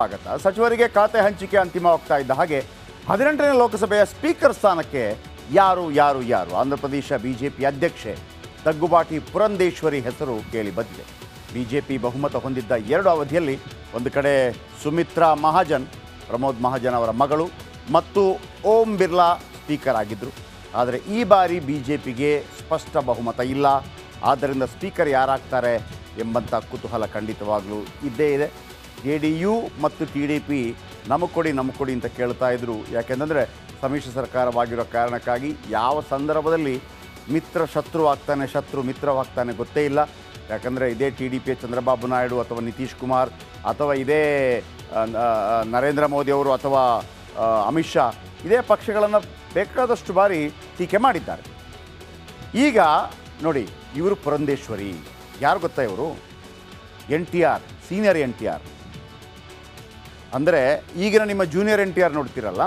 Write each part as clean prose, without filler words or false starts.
ಸ್ವಾಗತ. ಸಚಿವರಿಗೆ ಖಾತೆ ಹಂಚಿಕೆ ಅಂತಿಮವಾಗ್ತಾ ಇದ್ದ ಹಾಗೆ 18ನೇ ಲೋಕಸಭೆಯ ಸ್ಪೀಕರ್ ಸ್ಥಾನಕ್ಕೆ ಯಾರು ಆಂಧ್ರಪ್ರದೇಶ ಬಿಜೆಪಿ ಅಧ್ಯಕ್ಷೆ ತಗ್ಗುಬಾಟಿ ಪುರಂದೇಶ್ವರಿ ಹೆಸರು ಕೇಳಿ ಬಂದಿದೆ. ಬಿಜೆಪಿ ಬಹುಮತ ಹೊಂದಿದ್ದ 2 ಅವಧಿಯಲ್ಲಿ ಒಂದು ಕಡೆ ಸುಮಿತ್ರಾ ಮಹಾಜನ್, ಪ್ರಮೋದ್ ಮಹಾಜನ್ ಅವರ ಮಗಳು, ಮತ್ತು ಓಂ ಬಿರ್ಲಾ ಸ್ಪೀಕರ್ ಆಗಿದ್ದರು. ಆದರೆ ಈ ಬಾರಿ ಬಿಜೆಪಿಗೆ ಸ್ಪಷ್ಟ ಬಹುಮತ ಇಲ್ಲ. ಆದ್ದರಿಂದ ಸ್ಪೀಕರ್ ಯಾರಾಗ್ತಾರೆ ಎಂಬಂಥ ಕುತೂಹಲ ಖಂಡಿತವಾಗಲೂ ಇದ್ದೇ ಇದೆ. JDU ಮತ್ತು TDP ನಮಗೆ ಕೊಡಿ ಅಂತ ಕೇಳ್ತಾ ಇದ್ರು. ಯಾಕೆಂದರೆ ಸಮ್ಮಿಶ್ರ ಸರ್ಕಾರವಾಗಿರೋ ಕಾರಣಕ್ಕಾಗಿ ಯಾವ ಸಂದರ್ಭದಲ್ಲಿ ಮಿತ್ರ ಶತ್ರು ಆಗ್ತಾನೆ, ಶತ್ರು ಮಿತ್ರವಾಗ್ತಾನೆ ಗೊತ್ತೇ ಇಲ್ಲ. ಯಾಕಂದರೆ ಇದೇ TDP ಚಂದ್ರಬಾಬು ನಾಯ್ಡು ಅಥವಾ ನಿತೀಶ್ ಕುಮಾರ್ ಅಥವಾ ಇದೇ ನರೇಂದ್ರ ಮೋದಿ ಅವರು ಅಥವಾ ಅಮಿತ್ ಶಾ ಇದೇ ಪಕ್ಷಗಳನ್ನು ಬೇಕಾದಷ್ಟು ಬಾರಿ ಟೀಕೆ ಮಾಡಿದ್ದಾರೆ. ಈಗ ನೋಡಿ, ಇವರು ಪುರಂದೇಶ್ವರಿ ಯಾರು ಗೊತ್ತಾ? ಇವರು NTR, ಸೀನಿಯರ್ NTR. ಅಂದರೆ ಈಗಿನ ನಿಮ್ಮ ಜೂನಿಯರ್ NTR ನೋಡ್ತೀರಲ್ಲ,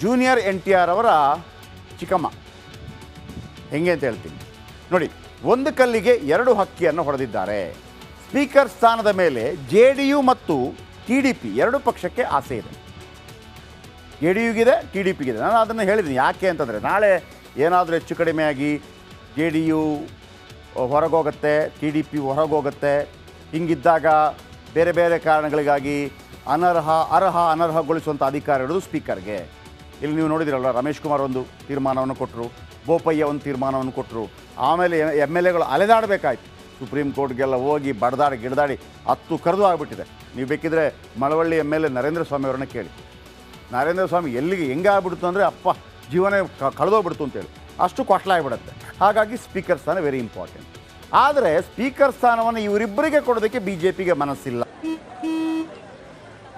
ಜೂನಿಯರ್ NTR ಅವರ ಚಿಕ್ಕಮ್ಮ. ಹೆಂಗೆ ಅಂತ ಹೇಳ್ತೀನಿ ನೋಡಿ. ಒಂದು ಕಲ್ಲಿಗೆ 2 ಹಕ್ಕಿಯನ್ನು ಹೊಡೆದಿದ್ದಾರೆ. ಸ್ಪೀಕರ್ ಸ್ಥಾನದ ಮೇಲೆ JDU ಮತ್ತು TDP 2 ಪಕ್ಷಕ್ಕೆ ಆಸೆ ಇದೆ. JDUಗಿದೆ, TDPಗಿದೆ. ನಾನು ಅದನ್ನು ಹೇಳಿದ್ದೀನಿ. ಯಾಕೆ ಅಂತಂದರೆ ನಾಳೆ ಏನಾದರೂ ಹೆಚ್ಚು ಕಡಿಮೆಯಾಗಿ JDU ಹೊರಗೋಗುತ್ತೆ, TDP ಹೊರಗೋಗುತ್ತೆ. ಹಿಂಗಿದ್ದಾಗ ಬೇರೆ ಬೇರೆ ಕಾರಣಗಳಿಗಾಗಿ ಅನರ್ಹಗೊಳಿಸುವಂಥ ಅಧಿಕಾರ ಇರೋದು ಸ್ಪೀಕರ್ಗೆ. ಇಲ್ಲಿ ನೀವು ನೋಡಿದಿರಲ್ಲ, ರಮೇಶ್ ಕುಮಾರ್ ಒಂದು ತೀರ್ಮಾನವನ್ನು ಕೊಟ್ಟರು, ಬೋಪಯ್ಯ ಒಂದು ತೀರ್ಮಾನವನ್ನು ಕೊಟ್ಟರು. ಆಮೇಲೆ MLAಗಳು ಅಲೆದಾಡಬೇಕಾಯ್ತು. ಸುಪ್ರೀಂ ಕೋರ್ಟ್ಗೆಲ್ಲ ಹೋಗಿ ಬಡ್ದಾಡಿ ಗಿಡದಾಡಿ 10 ಕರೆದು ಆಗಿಬಿಟ್ಟಿದೆ. ನೀವು ಬೇಕಿದ್ರೆ ಮಳವಳ್ಳಿ MLA ನರೇಂದ್ರ ಸ್ವಾಮಿ ಅವ್ರನ್ನ ಕೇಳಿ. ನರೇಂದ್ರ ಸ್ವಾಮಿ ಹೆಂಗೆ ಆಗ್ಬಿಡ್ತು ಅಂದರೆ ಅಪ್ಪ ಜೀವನ ಕಳೆದೋಗ್ಬಿಡ್ತು ಅಂತೇಳಿ ಅಷ್ಟು ಕೊಟ್ಲಾಗ್ಬಿಡುತ್ತೆ. ಹಾಗಾಗಿ ಸ್ಪೀಕರ್ ಸ್ಥಾನ ವೆರಿ ಇಂಪಾರ್ಟೆಂಟ್. ಆದರೆ ಸ್ಪೀಕರ್ ಸ್ಥಾನವನ್ನು ಇವರಿಬ್ಬರಿಗೆ ಕೊಡೋದಕ್ಕೆ ಬಿಜೆಪಿಗೆ ಮನಸ್ಸಿಲ್ಲ.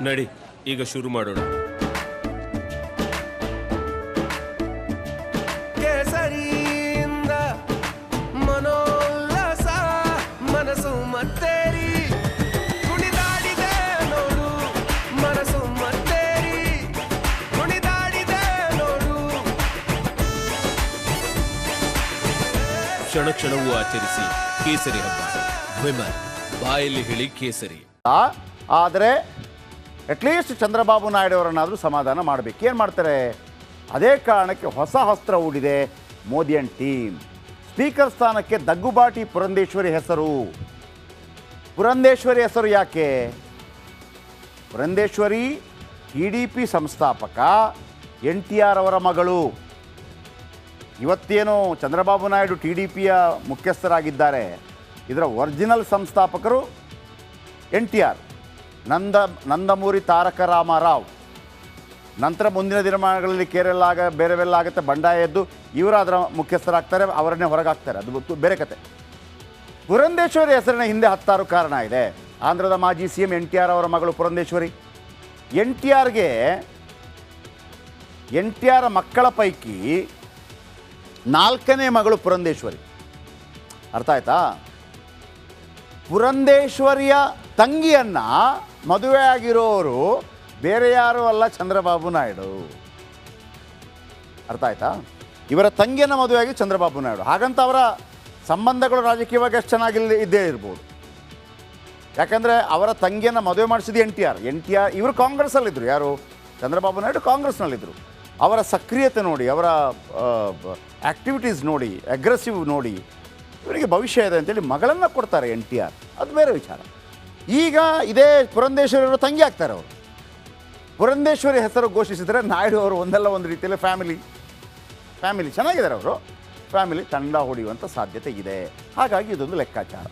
ನಡಿ ಈಗ ಶುರು ಮಾಡೋಣ. ಕೇಸರಿಯಿಂದ ಮನೋಲ್ಲಾಸ ಮನಸ್ಸು ಮತ್ತೇರಿ ಕುಣಿದಾಡಿದೆ ನೋಡು, ಮನಸ್ಸು ಮತ್ತೇರಿ ಕುಣಿದಾಡಿದೆ ನೋಡು. ಕ್ಷಣ ಕ್ಷಣವೂ ಆಚರಿಸಿ ಕೇಸರಿ ಹಬ್ಬ. ವಿಮಲ್ ಬಾಯಲ್ಲಿ ಹೇಳಿ ಕೇಸರಿ. ಆದರೆ ಅಟ್ಲೀಸ್ಟ್ ಚಂದ್ರಬಾಬು ನಾಯ್ಡು ಅವರನ್ನಾದರೂ ಸಮಾಧಾನ ಮಾಡಬೇಕು. ಏನು ಮಾಡ್ತಾರೆ? ಅದೇ ಕಾರಣಕ್ಕೆ ಹೊಸ ಅಸ್ತ್ರ ಹೂಡಿದೆ ಮೋದಿ ಅಂಡ್ ಟೀಮ್. ಸ್ಪೀಕರ್ ಸ್ಥಾನಕ್ಕೆ ದಗ್ಗುಬಾಟಿ ಪುರಂದೇಶ್ವರಿ ಹೆಸರು. ಪುರಂದೇಶ್ವರಿ ಹೆಸರು ಯಾಕೆ? ಪುರಂದೇಶ್ವರಿ TDP ಸಂಸ್ಥಾಪಕ NTR ಅವರ ಮಗಳು. ಇವತ್ತೇನು ಚಂದ್ರಬಾಬು ನಾಯ್ಡು TDPಯ ಮುಖ್ಯಸ್ಥರಾಗಿದ್ದಾರೆ, ಇದರ ಒರಿಜಿನಲ್ ಸಂಸ್ಥಾಪಕರು NTR, ನಂದಮೂರಿ ತಾರಕ ರಾಮರಾವ್. ನಂತರ ಮುಂದಿನ ದಿನಮಾನಗಳಲ್ಲಿ ಬೇರೆವೆಲ್ಲಾಗುತ್ತೆ, ಬಂಡಾಯ ಎದ್ದು ಇವರು ಅದರ ಮುಖ್ಯಸ್ಥರಾಗ್ತಾರೆ, ಅವರನ್ನೇ ಹೊರಗಾಗ್ತಾರೆ. ಅದು ಬೇರೆ ಕತೆ. ಪುರಂದೇಶ್ವರಿ ಹೆಸರಿನ ಹಿಂದೆ 10 ಕಾರಣ ಇದೆ. ಆಂಧ್ರದ ಮಾಜಿ CM NTR ಅವರ ಮಗಳು ಪುರಂದೇಶ್ವರಿ. NTR ಮಕ್ಕಳ ಪೈಕಿ 4ನೇ ಮಗಳು ಪುರಂದೇಶ್ವರಿ. ಅರ್ಥ ಆಯ್ತಾ? ಪುರಂದೇಶ್ವರಿಯ ತಂಗಿಯನ್ನು ಮದುವೆಯಾಗಿರೋರು ಬೇರೆ ಯಾರೂ ಅಲ್ಲ, ಚಂದ್ರಬಾಬು ನಾಯ್ಡು. ಅರ್ಥ ಆಯ್ತಾ? ಇವರ ತಂಗಿಯನ್ನು ಮದುವೆಯಾಗಿ ಚಂದ್ರಬಾಬು ನಾಯ್ಡು. ಹಾಗಂತ ಅವರ ಸಂಬಂಧಗಳು ರಾಜಕೀಯವಾಗಿ ಅಷ್ಟು ಇದ್ದೇ ಇರ್ಬೋದು. ಯಾಕಂದರೆ ಅವರ ತಂಗಿಯನ್ನು ಮದುವೆ ಮಾಡಿಸಿದ್ದು NTR. ಇವರು ಕಾಂಗ್ರೆಸ್ಸಲ್ಲಿದ್ದರು. ಯಾರು? ಚಂದ್ರಬಾಬು ನಾಯ್ಡು ಕಾಂಗ್ರೆಸ್ನಲ್ಲಿದ್ದರು. ಅವರ ಸಕ್ರಿಯತೆ ನೋಡಿ, ಅವರ ಆ್ಯಕ್ಟಿವಿಟೀಸ್ ನೋಡಿ, ಅಗ್ರೆಸಿವ್ ನೋಡಿ, ಇವರಿಗೆ ಭವಿಷ್ಯ ಇದೆ ಅಂತೇಳಿ ಮಗಳನ್ನು ಕೊಡ್ತಾರೆ NTR. ಅದು ಬೇರೆ ವಿಚಾರ. ಈಗ ಇದೇ ಪುರಂದೇಶ್ವರಿ ಅವರು ತಂಗಿ ಆಗ್ತಾರೆ. ಅವರು ಪುರಂದೇಶ್ವರಿ ಹೆಸರು ಘೋಷಿಸಿದರೆ ನಾಯ್ಡು ಅವರು ಒಂದಲ್ಲ ಒಂದು ರೀತಿಯಲ್ಲಿ ಫ್ಯಾಮಿಲಿ ಚೆನ್ನಾಗಿದ್ದಾರೆ. ಅವರು ಫ್ಯಾಮಿಲಿ ತಂಡ ಹೊಡೆಯುವಂಥ ಸಾಧ್ಯತೆ ಇದೆ. ಹಾಗಾಗಿ ಇದೊಂದು ಲೆಕ್ಕಾಚಾರ.